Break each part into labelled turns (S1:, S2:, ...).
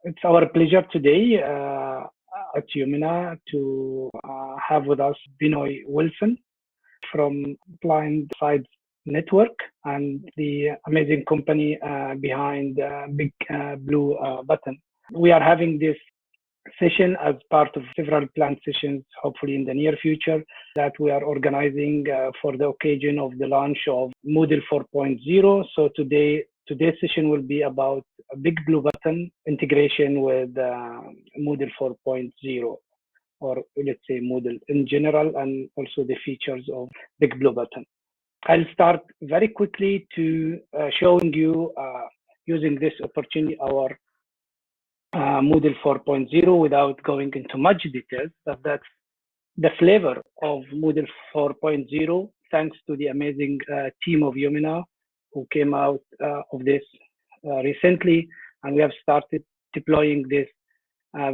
S1: It's our pleasure today at Yumina to have with us Binoy Wilson from Blind Sides Network and the amazing company behind Big Blue Button. We are having this session as part of several planned sessions, hopefully in the near future, that we are organizing for the occasion of the launch of Moodle 4.0. So today's session will be about Big Blue Button integration with Moodle 4.0, or let's say Moodle in general, and also the features of Big Blue Button. I'll start very quickly to showing you using this opportunity our Moodle 4.0 without going into much details, but that's the flavor of Moodle 4.0, thanks to the amazing team of Yumina who came out of this recently, and we have started deploying this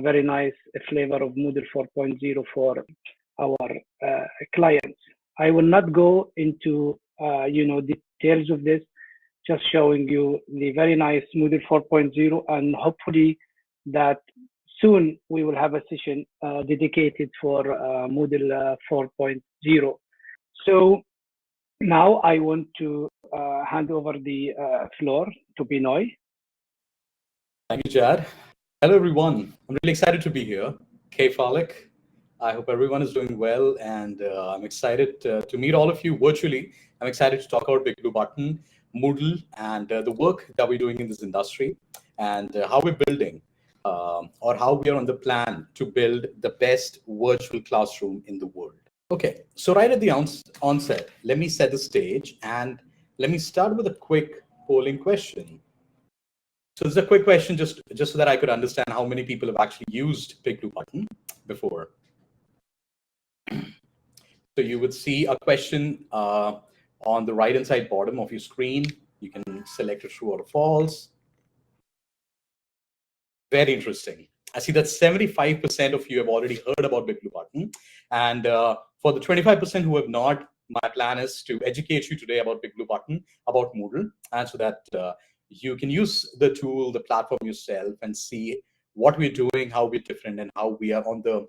S1: very nice flavor of Moodle 4.0 for our clients. I will not go into details of this, just showing you the very nice Moodle 4.0, and hopefully that soon we will have a session dedicated for Moodle 4.0. So now I want to hand over the floor to Binoy.
S2: Thank you, Chad. Hello, everyone. I'm really excited to be here. Kay Falik. I hope everyone is doing well, and I'm excited to meet all of you virtually. I'm excited to talk about Big Blue Button, Moodle, and the work that we're doing in this industry, and how we're building, or how we are on the plan to build the best virtual classroom in the world. Okay, so right at the onset, let me set the stage, and let me start with a quick polling question. So this is a quick question just so that I could understand how many people have actually used Big Blue Button before. So you would see a question on the right-hand side bottom of your screen. You can select a true or a false. Very interesting. I see that 75% of you have already heard about Big Blue Button. And for the 25% who have not, my plan is to educate you today about Big Blue Button, about Moodle, and so that you can use the tool, the platform yourself, and see what we're doing, how we're different, and how we are on the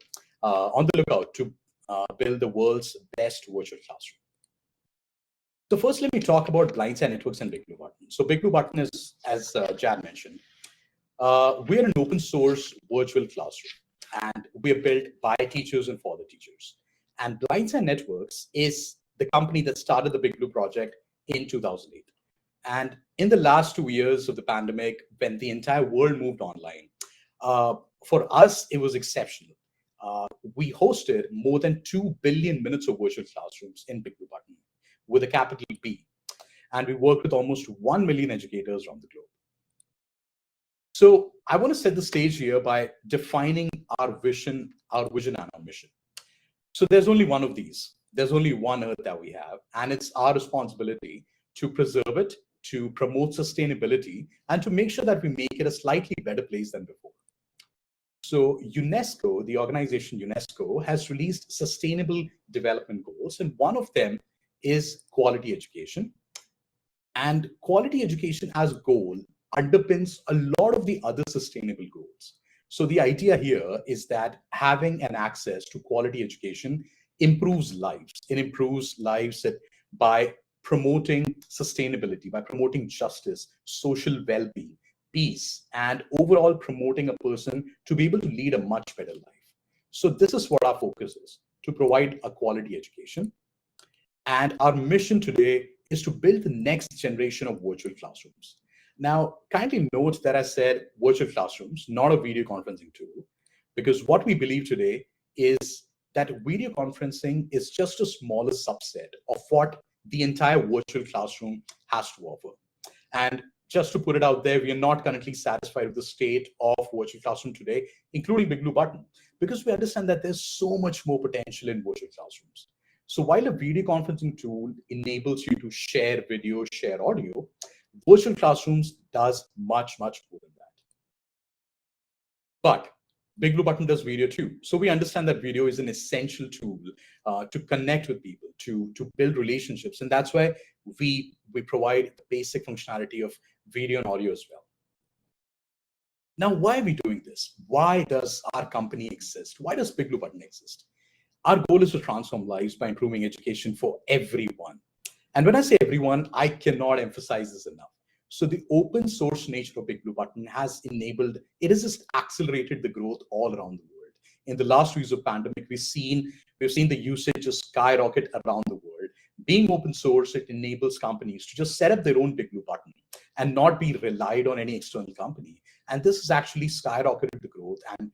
S2: lookout to build the world's best virtual classroom. So first, let me talk about Blindside Networks and Big Blue Button. So Big Blue Button is, as Jad mentioned, we are an open source virtual classroom, and we are built by teachers and for the teachers. And Blindside Networks is the company that started the Big Blue project in 2008. And in the last 2 years of the pandemic, when the entire world moved online, for us, it was exceptional. We hosted more than 2 billion minutes of virtual classrooms in Big Blue Button with a capital B. And we worked with almost 1 million educators around the globe. So I want to set the stage here by defining our vision and our mission. So there's only one of these. There's only one Earth that we have, and it's our responsibility to preserve it, to promote sustainability, and to make sure that we make it a slightly better place than before. So UNESCO, the organization UNESCO, has released sustainable development goals, and one of them is quality education. And quality education as a goal underpins a lot of the other sustainable goals. So the idea here is that having an access to quality education improves lives. It improves lives by promoting sustainability, by promoting justice, social well-being, peace, and overall promoting a person to be able to lead a much better life. So this is what our focus is, to provide a quality education. And our mission today is to build the next generation of virtual classrooms. Now, kindly note that I said virtual classrooms, not a video conferencing tool, because what we believe today is that video conferencing is just a smaller subset of what the entire virtual classroom has to offer. And just to put it out there, we are not currently satisfied with the state of virtual classroom today, including Big Blue Button, because we understand that there's so much more potential in virtual classrooms. So while a video conferencing tool enables you to share video, share audio, virtual classrooms does much, much more than that. But Big Blue Button does video too. So we understand that video is an essential tool to connect with people, to build relationships. And that's why we provide the basic functionality of video and audio as well. Now, why are we doing this? Why does our company exist? Why does BigBlueButton exist? Our goal is to transform lives by improving education for everyone. And when I say everyone, I cannot emphasize this enough. So the open source nature of BigBlueButton has enabled, it has just accelerated the growth all around the world. In the last 2 years of pandemic, we've seen the usage just skyrocket around the world. Being open source, it enables companies to just set up their own BigBlueButton and not be relied on any external company. And this has actually skyrocketed the growth, and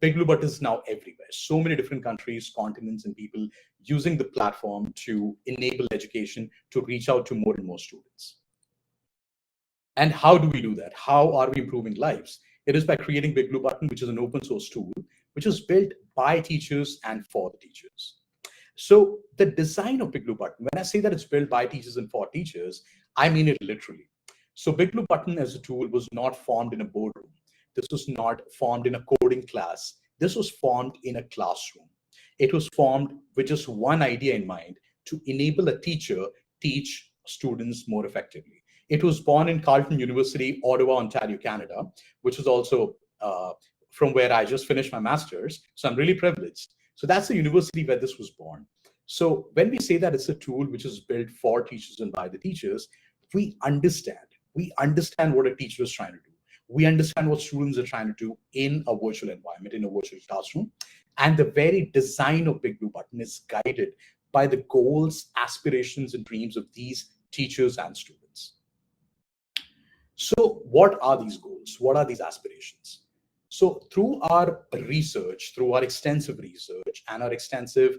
S2: BigBlueButton is now everywhere. So many different countries, continents, and people using the platform to enable education to reach out to more and more students. And how do we do that? How are we improving lives? It is by creating BigBlueButton, which is an open source tool, which is built by teachers and for the teachers. So the design of BigBlueButton, when I say that it's built by teachers and for teachers, I mean it literally. So BigBlueButton as a tool was not formed in a boardroom. This was not formed in a coding class. This was formed in a classroom. It was formed with just one idea in mind: to enable a teacher teach students more effectively. It was born in Carleton University, Ottawa, Ontario, Canada, which is also from where I just finished my master's. So I'm really privileged. So that's the university where this was born. So when we say that it's a tool which is built for teachers and by the teachers, we understand. We understand what a teacher is trying to do. We understand what students are trying to do in a virtual environment, in a virtual classroom. And the very design of BigBlueButton is guided by the goals, aspirations, and dreams of these teachers and students. So what are these goals? What are these aspirations? So through our research, through our extensive research and our extensive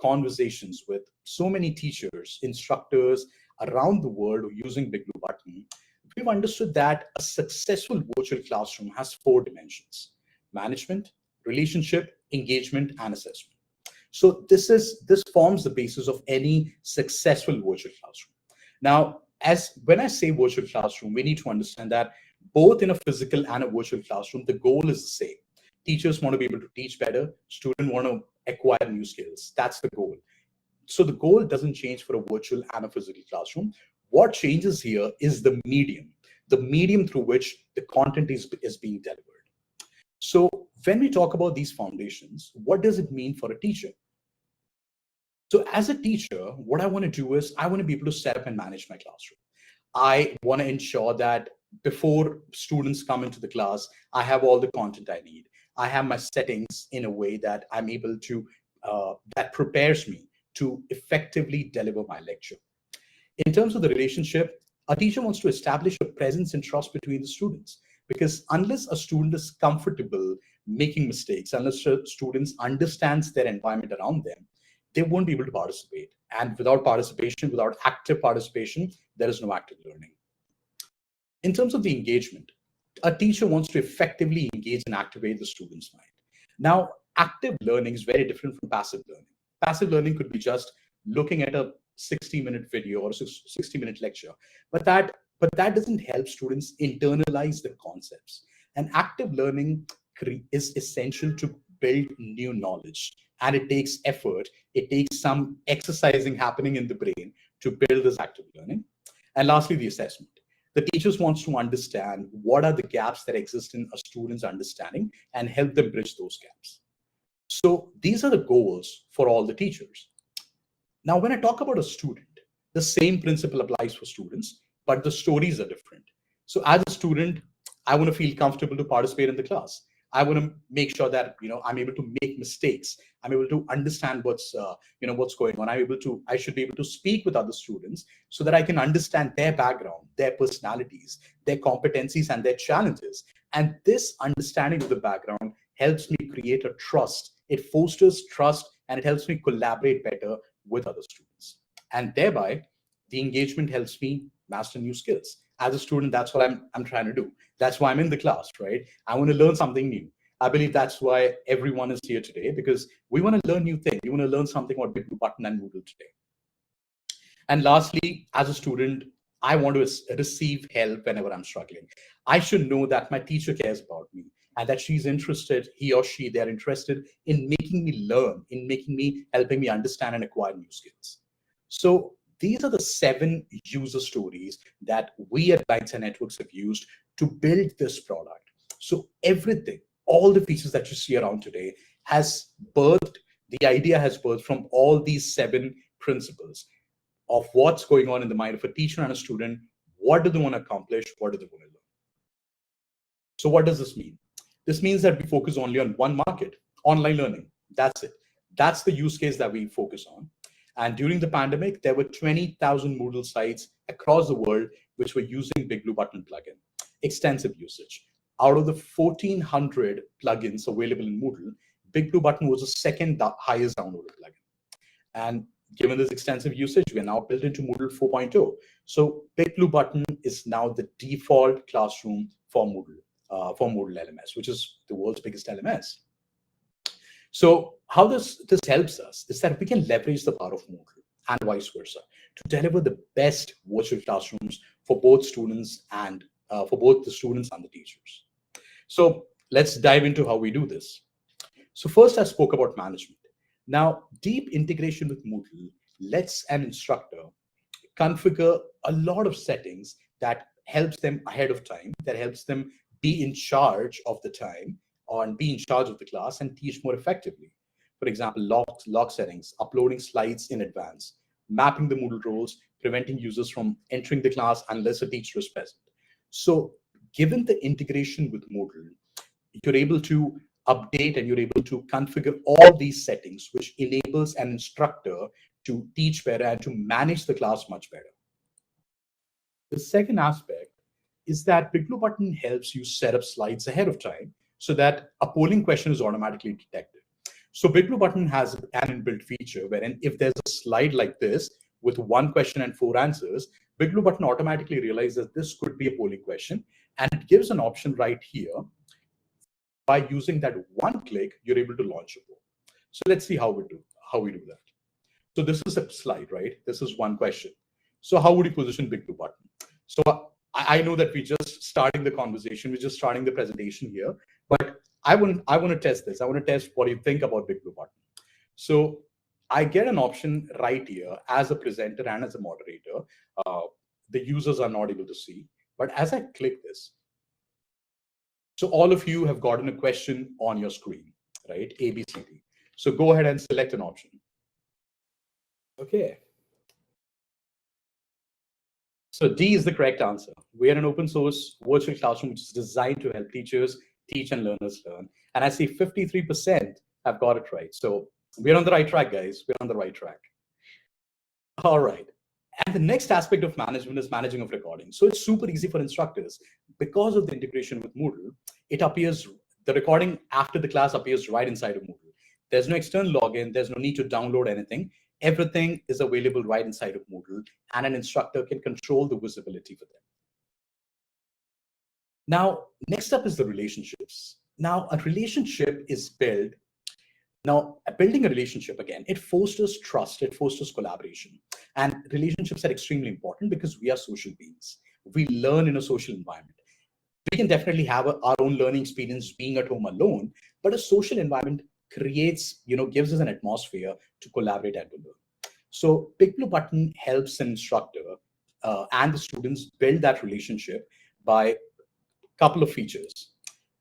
S2: conversations with so many teachers, instructors around the world who are using BigBlueButton, we've understood that a successful virtual classroom has 4 dimensions: management, relationship, engagement, and assessment. So this forms the basis of any successful virtual classroom. Now, when I say virtual classroom, we need to understand that both in a physical and a virtual classroom, the goal is the same. Teachers want to be able to teach better. Students want to acquire new skills. That's the goal. So the goal doesn't change for a virtual and a physical classroom. What changes here is the medium through which the content is being delivered. So when we talk about these foundations, what does it mean for a teacher? So as a teacher, what I want to do is I want to be able to set up and manage my classroom. I want to ensure that before students come into the class, I have all the content I need. I have my settings in a way that I'm able to, that prepares me to effectively deliver my lecture. In terms of the relationship, a teacher wants to establish a presence and trust between the students, because unless a student is comfortable making mistakes, unless students understands their environment around them, they won't be able to participate. And without participation, without active participation, there is no active learning. In terms of the engagement, a teacher wants to effectively engage and activate the student's mind. Now, active learning is very different from passive learning. Passive learning could be just looking at a 60-minute video or a 60-minute lecture, but that doesn't help students internalize the concepts. And active learning is essential to build new knowledge, and it takes effort. It takes some exercising happening in the brain to build this active learning. And lastly, the assessment. The teachers wants to understand what are the gaps that exist in a student's understanding and help them bridge those gaps. So these are the goals for all the teachers. Now, when I talk about a student, the same principle applies for students, but the stories are different. So as a student, I want to feel comfortable to participate in the class. I want to make sure that I'm able to make mistakes. I'm able to understand what's going on. I should be able to speak with other students so that I can understand their background, their personalities, their competencies, and their challenges. And this understanding of the background helps me create a trust. It fosters trust, and it helps me collaborate better with other students. And thereby, the engagement helps me master new skills. As a student, that's what I'm trying to do. That's why I'm in the class, right? I want to learn something new. I believe that's why everyone is here today, because we want to learn new things. We want to learn something about BigBlueButton and Moodle today. And lastly, as a student, I want to receive help whenever I'm struggling. I should know that my teacher cares about me and that she's interested, he or she, they're interested in making me learn, helping me understand and acquire new skills. So these are the 7 user stories that we at Bytes and Networks have used to build this product. So everything, all the features that you see around today has birthed, the idea has birthed from all these 7 principles of what's going on in the mind of a teacher and a student. What do they want to accomplish? What do they want to learn? So what does this mean? This means that we focus only on one market, online learning. That's it. That's the use case that we focus on. And during the pandemic, there were 20,000 Moodle sites across the world which were using BigBlueButton plugin, extensive usage. Out of the 1,400 plugins available in Moodle, BigBlueButton was the second highest downloaded plugin. And given this extensive usage, we are now built into Moodle 4.0. So BigBlueButton is now the default classroom for Moodle LMS, which is the world's biggest LMS. So how this helps us is that we can leverage the power of Moodle and vice versa to deliver the best virtual classrooms for both students and for both the students and the teachers. So let's dive into how we do this. So first, I spoke about management. Now, deep integration with Moodle lets an instructor configure a lot of settings that helps them ahead of time, that helps them be in charge of the time and be in charge of the class and teach more effectively. For example, log settings, uploading slides in advance, mapping the Moodle roles, preventing users from entering the class unless a teacher is present. So given the integration with Moodle, you're able to update and you're able to configure all these settings, which enables an instructor to teach better and to manage the class much better. The second aspect is that BigBlueButton helps you set up slides ahead of time so that a polling question is automatically detected. So BigBlueButton has an inbuilt feature wherein if there's a slide like this with 1 question and 4 answers, BigBlueButton automatically realizes this could be a polling question, and it gives an option right here. By using that 1 click, you're able to launch a poll. So let's see how we do that. So this is a slide, right? This is 1 question. So how would you position BigBlueButton? So I know that we're just starting the conversation, we're just starting the presentation here, but I want to test this. I want to test what you think about BigBlueButton. So I get an option right here as a presenter and as a moderator. The users are not able to see, but as I click this, so all of you have gotten a question on your screen, right? A, B, C, D. So go ahead and select an option. Okay. So D is the correct answer. We are an open source virtual classroom which is designed to help teachers teach and learners learn. And I see 53% have got it right. So we're on the right track, guys. We're on the right track. All right. And the next aspect of management is managing of recording. So it's super easy for instructors. Because of the integration with Moodle, the recording after the class appears right inside of Moodle. There's no external login. There's no need to download anything. Everything is available right inside of Moodle, and an instructor can control the visibility for them. Now, next up is the relationships. Now, a relationship is built. Now, building a relationship, again, it fosters trust, it fosters collaboration. And relationships are extremely important because we are social beings. We learn in a social environment. We can definitely have our own learning experience being at home alone, but a social environment creates, gives us an atmosphere to collaborate and to learn. So BigBlueButton helps an instructor and the students build that relationship by a couple of features.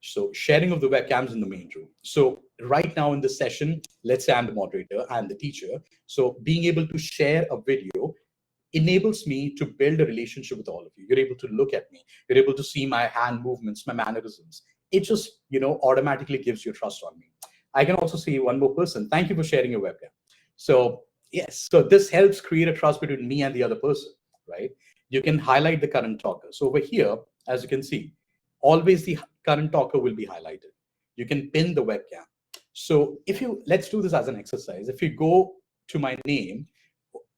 S2: So sharing of the webcams in the main room. So right now in this session, let's say I'm the moderator and the teacher. So being able to share a video enables me to build a relationship with all of you. You're able to look at me. You're able to see my hand movements, my mannerisms. It just, automatically gives you trust on me. I can also see one more person. Thank you for sharing your webcam. So yes, so this helps create a trust between me and the other person, right? You can highlight the current talker. So over here, as you can see, always the current talker will be highlighted. You can pin the webcam. So let's do this as an exercise. If you go to my name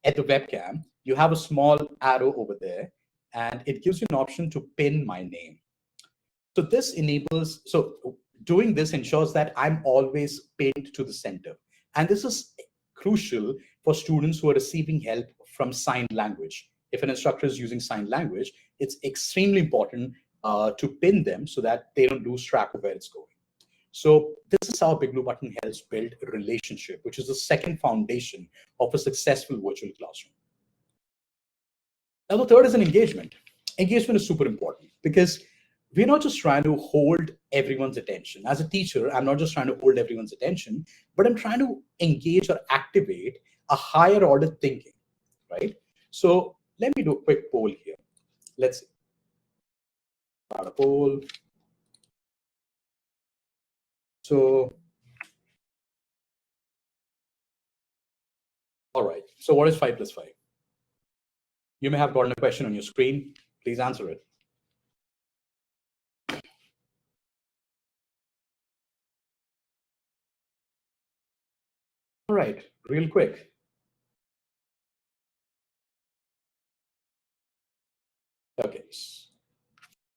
S2: at the webcam, you have a small arrow over there, and it gives you an option to pin my name. So doing this ensures that I'm always pinned to the center. And this is crucial for students who are receiving help from sign language. If an instructor is using sign language, it's extremely important to pin them so that they don't lose track of where it's going. So this is how BigBlueButton helps build a relationship, which is the second foundation of a successful virtual classroom. Now, the third is an engagement. Engagement is super important because we're not just trying to hold everyone's attention. As a teacher, I'm not just trying to hold everyone's attention, but I'm trying to engage or activate a higher order thinking, right? So let me do a quick poll here. Let's start a poll. So, all right. So what is 5 plus 5? You may have gotten a question on your screen. Please answer it. All right, real quick. Okay. So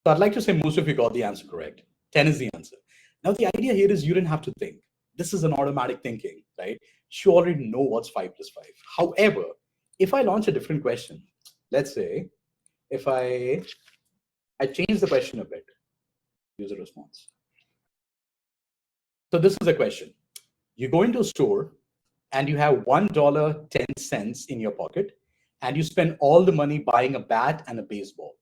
S2: I'd like to say most of you got the answer correct. 10 is the answer. Now, the idea here is you didn't have to think. This is an automatic thinking, right? You already know what's 5 plus 5. However, if I launch a different question, let's say if I change the question a bit, user response. So this is a question. You go into a store and you have $1.10 in your pocket, and you spend all the money buying a bat and a baseball.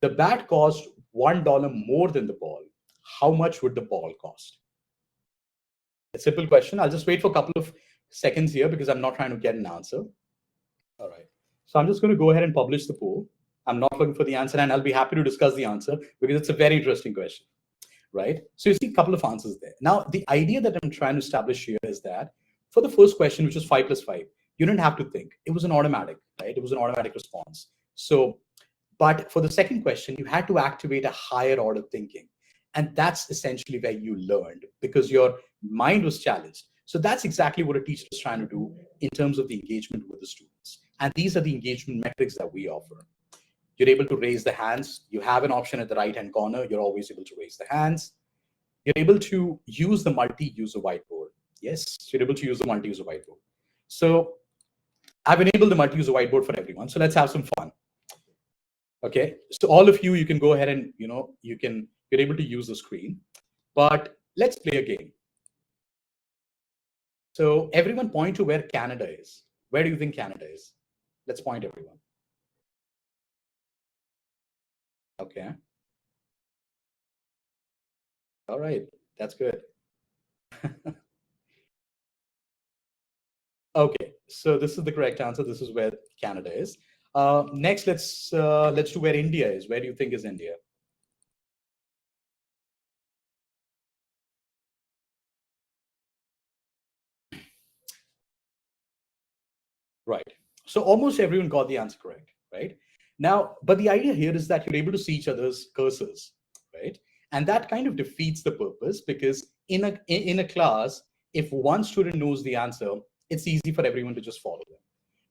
S2: The bat cost $1 more than the ball. How much would the ball cost? A simple question. I'll just wait for a couple of seconds here because I'm not trying to get an answer. All right. So I'm just going to go ahead and publish the poll. I'm not looking for the answer, and I'll be happy to discuss the answer because it's a very interesting question, right? So you see a couple of answers there. Now, the idea that I'm trying to establish here is that for the first question, which is 5 plus 5, you didn't have to think. It was an automatic, right? It was an automatic response. So, but for the second question, you had to activate a higher order thinking. And that's essentially where you learned because your mind was challenged. So that's exactly what a teacher is trying to do in terms of the engagement with the students. And these are the engagement metrics that we offer. You're able to raise the hands. You have an option at the right-hand corner. You're always able to raise the hands. You're able to use the multi-user whiteboard. Yes, you're able to use the multi-user whiteboard. So I've enabled the multi-user whiteboard for everyone. So let's have some fun. Okay, so all of you, you can go ahead and, you're able to use the screen, but let's play a game. So everyone point to where Canada is. Where do you think Canada is? Let's point everyone. Okay. All right, that's good. Okay, so this is the correct answer. This is where Canada is. Next, let's do where India is. Where do you think is India? Right. So almost everyone got the answer correct, right? Now, but the idea here is that you're able to see each other's cursors, right? And that kind of defeats the purpose because in a class, if one student knows the answer, it's easy for everyone to just follow them.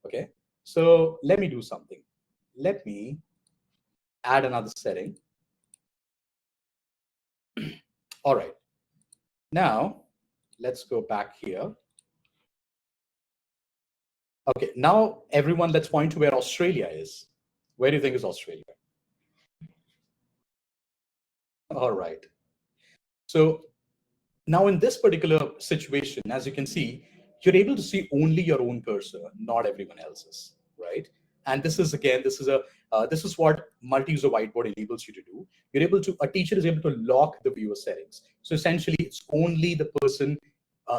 S2: Okay. So let me do something. Let me add another setting. All right. Now let's go back here. Okay, now everyone, let's point to where Australia is. Where do you think is Australia? All right. So now in this particular situation, as you can see, you're able to see only your own cursor, not everyone else's, right? And this is again, this is what multi-user whiteboard enables you to do. A teacher is able to lock the viewer settings. So essentially, it's only the person.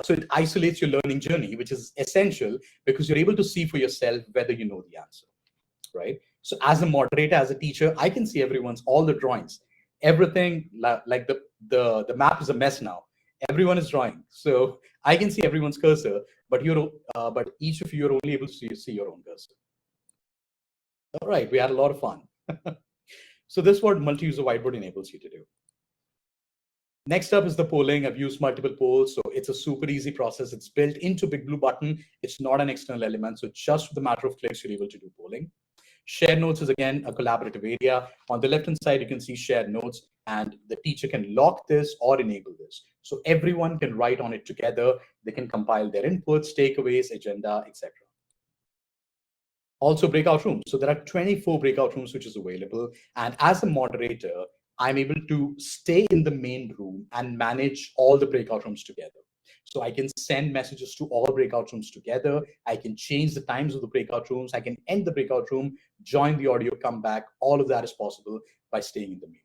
S2: So it isolates your learning journey, which is essential because you're able to see for yourself whether you know the answer, right? So as a moderator, as a teacher, I can see all the drawings, everything. Like the map is a mess now. Everyone is drawing, so I can see everyone's cursor, but but each of you are only able to see your own cursor. All right, we had a lot of fun. So this is what multi-user whiteboard enables you to do. Next up is the polling. I've used multiple polls, so it's a super easy process. It's built into BigBlueButton. It's not an external element, so just with a matter of clicks, you're able to do polling. Shared notes is again a collaborative area. On the left-hand side, you can see shared notes, and the teacher can lock this or enable this. So everyone can write on it together. They can compile their inputs, takeaways, agenda, etc. Also breakout rooms. So there are 24 breakout rooms which is available. And as a moderator, I'm able to stay in the main room and manage all the breakout rooms together. So I can send messages to all breakout rooms together. I can change the times of the breakout rooms. I can end the breakout room, join the audio, come back. All of that is possible by staying in the main room.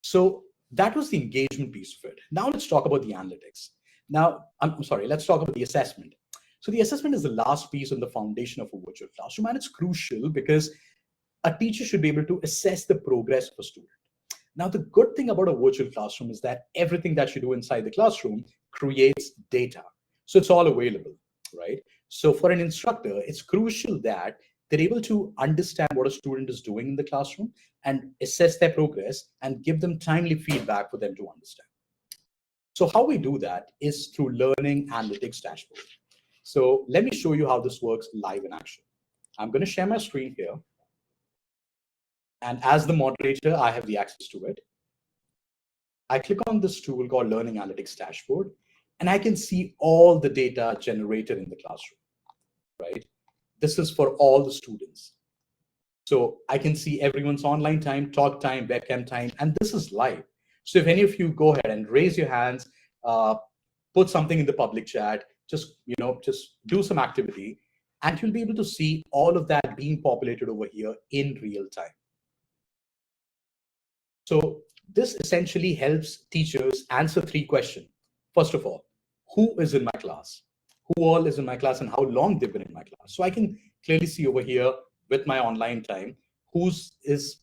S2: So that was the engagement piece of it. Now let's talk about the analytics. Now, I'm sorry, let's talk about the assessment. So the assessment is the last piece on the foundation of a virtual classroom, and it's crucial because a teacher should be able to assess the progress of a student. Now, the good thing about a virtual classroom is that everything that you do inside the classroom creates data. So it's all available, right? So for an instructor, it's crucial that they're able to understand what a student is doing in the classroom and assess their progress and give them timely feedback for them to understand. So how we do that is through learning analytics dashboard. So let me show you how this works live in action. I'm going to share my screen here. And as the moderator, I have the access to it. I click on this tool called Learning Analytics Dashboard, and I can see all the data generated in the classroom, right? This is for all the students. So I can see everyone's online time, talk time, webcam time, and this is live. So if any of you go ahead and raise your hands, put something in the public chat, just do some activity, and you'll be able to see all of that being populated over here in real time. So this essentially helps teachers answer 3 questions. First of all, who is in my class? Who all is in my class and how long they've been in my class? So I can clearly see over here with my online time who has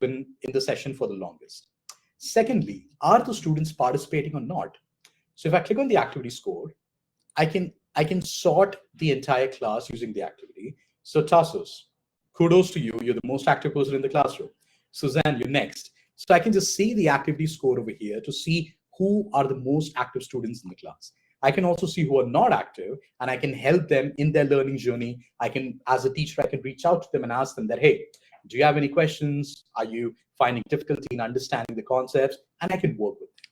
S2: been in the session for the longest. Secondly, are the students participating or not? So if I click on the activity score, I can sort the entire class using the activity. So Tassos, kudos to you. You're the most active person in the classroom. Suzanne, you're next. So I can just see the activity score over here to see who are the most active students in the class. I can also see who are not active, and I can help them in their learning journey. I can, as a teacher, I can reach out to them and ask them that, hey, do you have any questions? Are you finding difficulty in understanding the concepts? And I can work with them.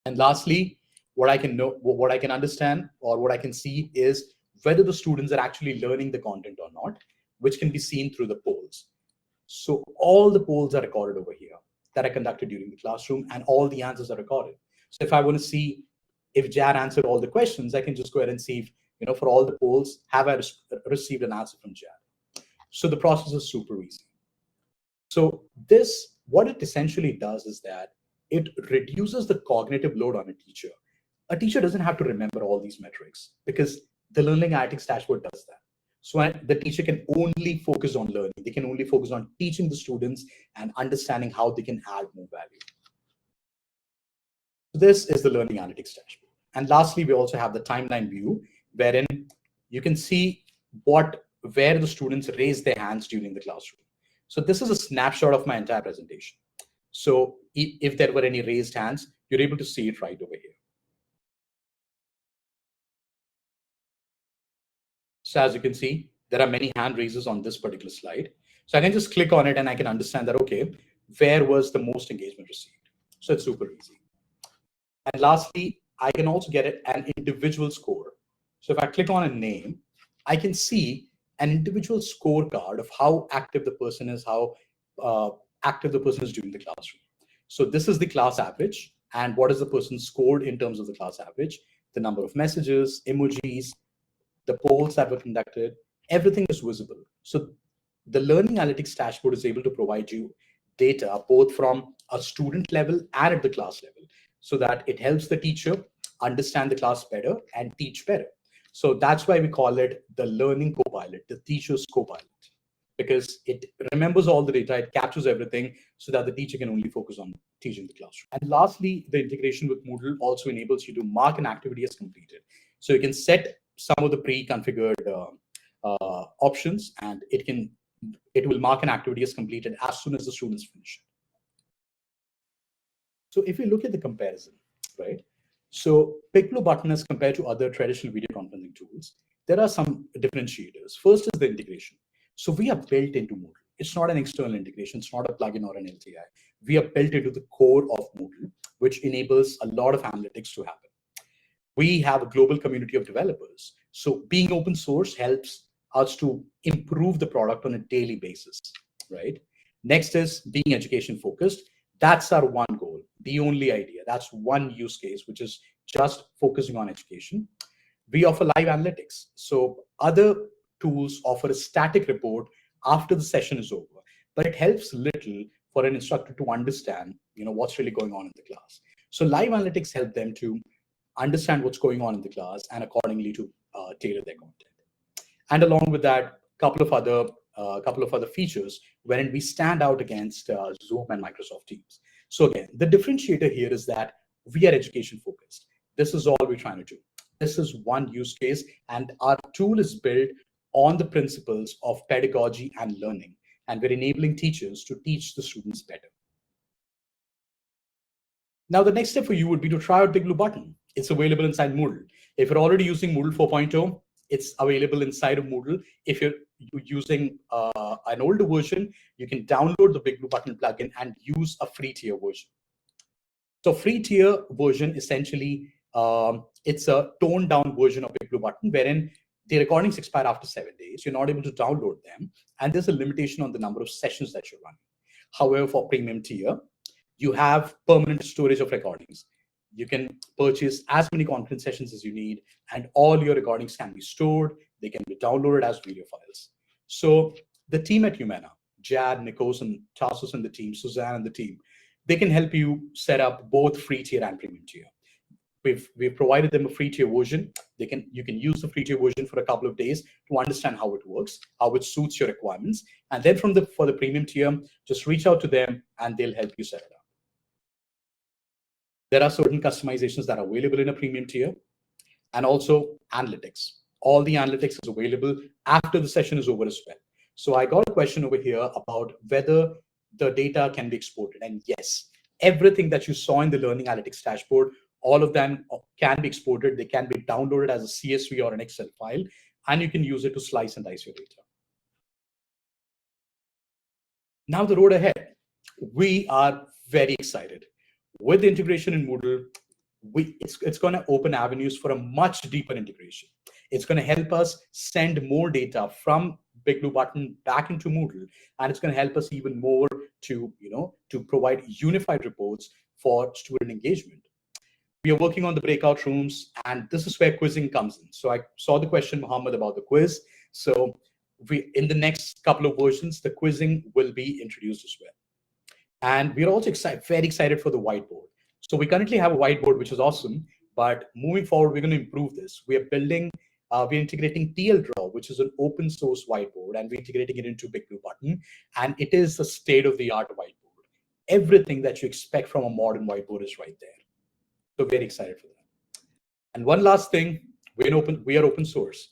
S2: And lastly, what I can understand or what I can see is whether the students are actually learning the content or not, which can be seen through the polls. So all the polls are recorded over here that are conducted during the classroom, and all the answers are recorded. So if I want to see if Jad answered all the questions, I can just go ahead and see if, for all the polls, have I received an answer from Jad? So the process is super easy. So what it essentially does is that it reduces the cognitive load on a teacher. A teacher doesn't have to remember all these metrics because the Learning Analytics Dashboard does that. So the teacher can only focus on learning. They can only focus on teaching the students and understanding how they can add more value. So this is the Learning Analytics Dashboard. And lastly, we also have the timeline view, wherein you can see where the students raise their hands during the classroom. So this is a snapshot of my entire presentation. So if there were any raised hands, you're able to see it right over here. So as you can see, there are many hand raises on this particular slide. So I can just click on it and I can understand that, okay, where was the most engagement received? So it's super easy. And lastly, I can also get an individual score. So if I click on a name, I can see an individual scorecard of how active the person is, how active the person is during the classroom. So this is the class average, and what is the person scored in terms of the class average, the number of messages, emojis, the polls that were conducted, everything is visible. So the Learning Analytics Dashboard is able to provide you data both from a student level and at the class level, so that it helps the teacher understand the class better and teach better. So that's why we call it the learning co-pilot, the teacher's co-pilot, because it remembers all the data, it captures everything so that the teacher can only focus on teaching the classroom. And lastly, the integration with Moodle also enables you to mark an activity as completed. So you can set some of the pre-configured options, and it will mark an activity as completed as soon as the students finish it. So if you look at the comparison, right? So BigBlueButton as compared to other traditional video conferencing tools, there are some differentiators. First is the integration. So we are built into Moodle. It's not an external integration. It's not a plugin or an LTI. We are built into the core of Moodle, which enables a lot of analytics to happen. We have a global community of developers. So being open source helps us to improve the product on a daily basis, right? Next is being education focused. That's our one goal, the only idea. That's one use case, which is just focusing on education. We offer live analytics. So other tools offer a static report after the session is over, but it helps little for an instructor to understand, what's really going on in the class. So live analytics help them to understand what's going on in the class and accordingly to tailor their content. And along with that, couple of other features wherein we stand out against Zoom and Microsoft Teams. So again, the differentiator here is that we are education focused. This is all we're trying to do. This is one use case, and our tool is built on the principles of pedagogy and learning, and we're enabling teachers to teach the students better. Now, the next step for you would be to try out BigBlueButton. It's available inside Moodle. If you're already using Moodle 4.0, it's available inside of Moodle. If you're using an older version, you can download the BigBlueButton plugin and use a free tier version. So free tier version, essentially, it's a toned down version of BigBlueButton, wherein the recordings expire after 7 days. You're not able to download them, and there's a limitation on the number of sessions that you're running. However, for premium tier, you have permanent storage of recordings. You can purchase as many conference sessions as you need, and all your recordings can be stored. They can be downloaded as video files. So the team at Humana, Jad, Nikos, and Tassos and the team, Suzanne and the team, they can help you set up both free tier and premium tier. We've provided them a free tier version. You can use the free tier version for a couple of days to understand how it works, how it suits your requirements, and then for the premium tier, just reach out to them and they'll help you set it up. There are certain customizations that are available in a premium tier, and also analytics. All the analytics is available after the session is over as well. So I got a question over here about whether the data can be exported. And yes, everything that you saw in the Learning Analytics dashboard, all of them can be exported. They can be downloaded as a CSV or an Excel file, and you can use it to slice and dice your data. Now the road ahead. We are very excited. With the integration in Moodle, it's going to open avenues for a much deeper integration. It's going to help us send more data from BigBlueButton back into Moodle, and it's going to help us even more to provide unified reports for student engagement. We are working on the breakout rooms, and this is where quizzing comes in. So I saw the question, Mohammed, about the quiz. So in the next couple of versions, the quizzing will be introduced as well. And we're also very excited for the whiteboard. So we currently have a whiteboard, which is awesome, but moving forward, we're going to improve this. We're integrating TLDraw, which is an open source whiteboard, and we're integrating it into BigBlueButton, and it is a state-of-the-art whiteboard. Everything that you expect from a modern whiteboard is right there. So very excited for that. And one last thing, we are open source.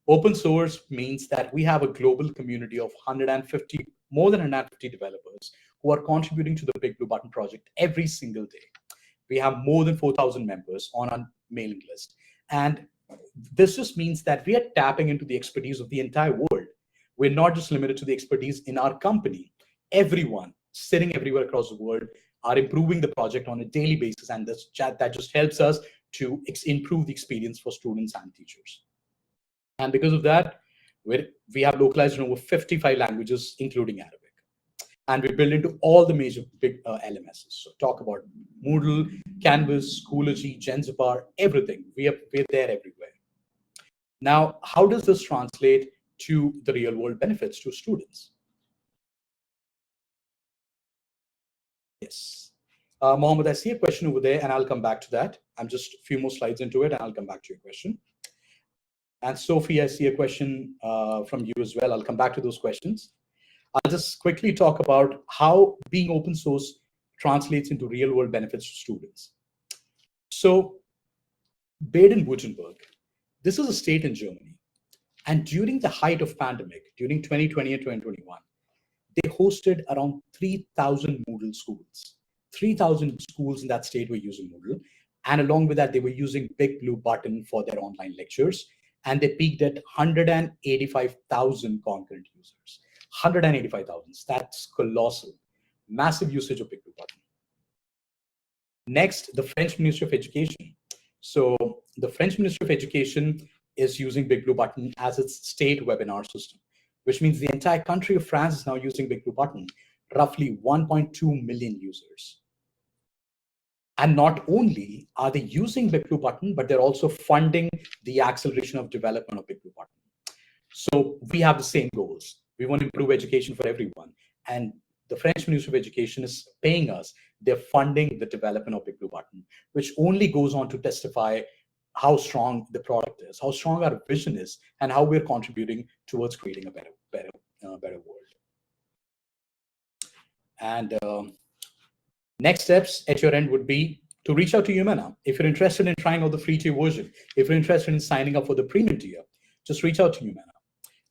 S2: Open source means that we have a global community of more than 150 developers who are contributing to the BigBlueButton project every single day. We have more than 4,000 members on our mailing list. And this just means that we are tapping into the expertise of the entire world. We're not just limited to the expertise in our company. Everyone sitting everywhere across the world are improving the project on a daily basis, and that just helps us to improve the experience for students and teachers. And because of that, we have localized in over 55 languages, including Arabic. And we build into all the major big LMSs. So talk about Moodle, Canvas, Schoology, Genzipar, everything. We're there everywhere. Now, how does this translate to the real world benefits to students? Yes. Mohammed, I see a question over there, and I'll come back to that. I'm just a few more slides into it, and I'll come back to your question. And Sophie, I see a question from you as well. I'll come back to those questions. I'll just quickly talk about how being open source translates into real world benefits to students. So Baden-Württemberg, this is a state in Germany. And during the height of pandemic, during 2020 and 2021, they hosted around 3,000 Moodle schools. 3,000 schools in that state were using Moodle. And along with that, they were using BigBlueButton for their online lectures. And they peaked at 185,000 concurrent users. 185,000. That's colossal. Massive usage of BigBlueButton. Next, the French Ministry of Education. So the French Ministry of Education is using BigBlueButton as its state webinar system, which means the entire country of France is now using BigBlueButton, roughly 1.2 million users. And not only are they using BigBlueButton, but they're also funding the acceleration of development of BigBlueButton. So we have the same goals. We want to improve education for everyone. And the French Ministry of Education is paying us. They're funding the development of BigBlueButton, which only goes on to testify how strong the product is, how strong our vision is, and how we're contributing towards creating a better world. And next steps at your end would be to reach out to Humana. If you're interested in trying out the free tier version, if you're interested in signing up for the premium tier, just reach out to Humana.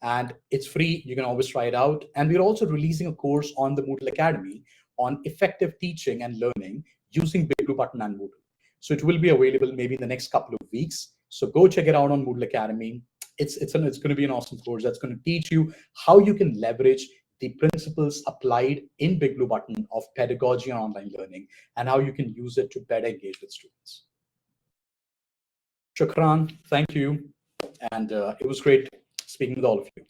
S2: And it's free. You can always try it out. And we're also releasing a course on the Moodle Academy on effective teaching and learning using BigBlueButton and Moodle. So it will be available maybe in the next couple of weeks. So go check it out on Moodle Academy. It's going to be an awesome course that's going to teach you how you can leverage the principles applied in BigBlueButton of pedagogy and online learning, and how you can use it to better engage with students. Shukran, thank you. And it was great speaking with all of you.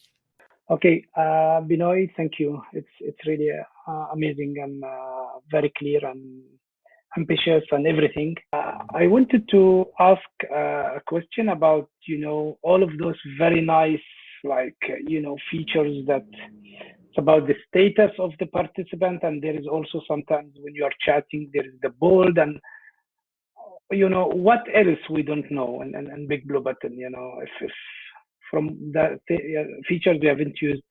S1: Okay, Binoy, thank you. It's really amazing and very clear and ambitious and everything. I wanted to ask a question about, all of those very nice, features that it's about the status of the participant, and there is also sometimes when you are chatting, there is the bold and what else we don't know, and BigBlueButton, if from the features we haven't used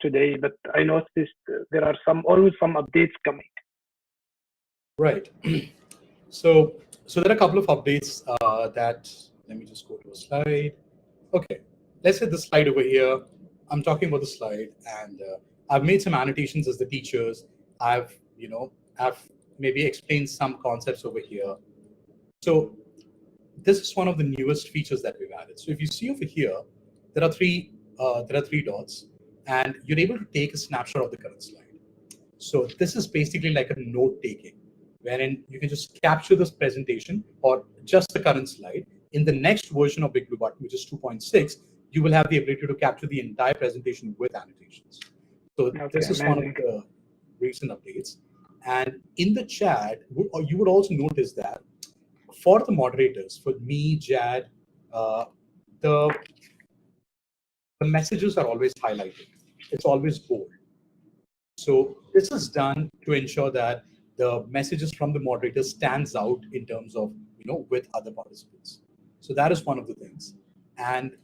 S1: today, but I noticed there are always some updates coming.
S2: Right. So there are a couple of updates that, let me just go to a slide. Okay, let's hit the slide over here. I'm talking about the slide, and I've made some annotations as the teachers. I've maybe explained some concepts over here. So this is one of the newest features that we've added. So if you see over here, there are three dots, and you're able to take a snapshot of the current slide. So this is basically like a note taking, wherein you can just capture this presentation or just the current slide. In the next version of BigBlueButton, which is 2.6, you will have the ability to capture the entire presentation with annotations. So this is one of the recent updates. And in the chat, you would also notice that for the moderators, for me, Jad, the messages are always highlighted. It's always bold. So this is done to ensure that the messages from the moderator stands out in terms of, with other participants. So that is one of the things. And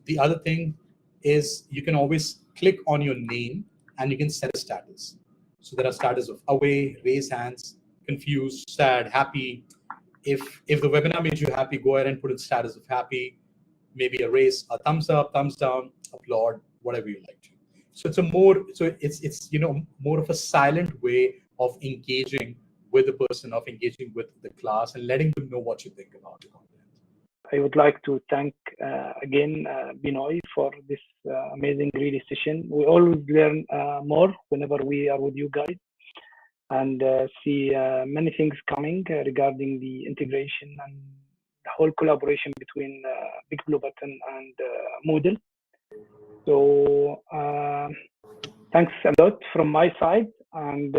S2: the other thing is you can always click on your name and you can set a status. So there are status of away, raise hands, confused, sad, happy. If the webinar made you happy, go ahead and put in status of happy, maybe a raise, a thumbs up, thumbs down, applaud, whatever you like to. So it's more of a silent way of engaging with the person, of engaging with the class, and letting them know what you think about the content.
S1: I would like to thank again Binoy for this amazing really session. We always learn more whenever we are with you guys, and see many things coming regarding the integration and the whole collaboration between BigBlueButton and Moodle. So thanks a lot from my side, and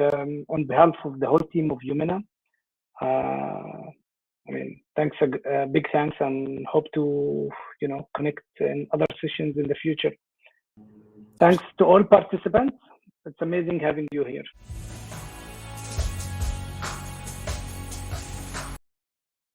S1: on behalf of the whole team of Humana. Thanks, big thanks, and hope to connect in other sessions in the future. Thanks to all participants. It's amazing having you here.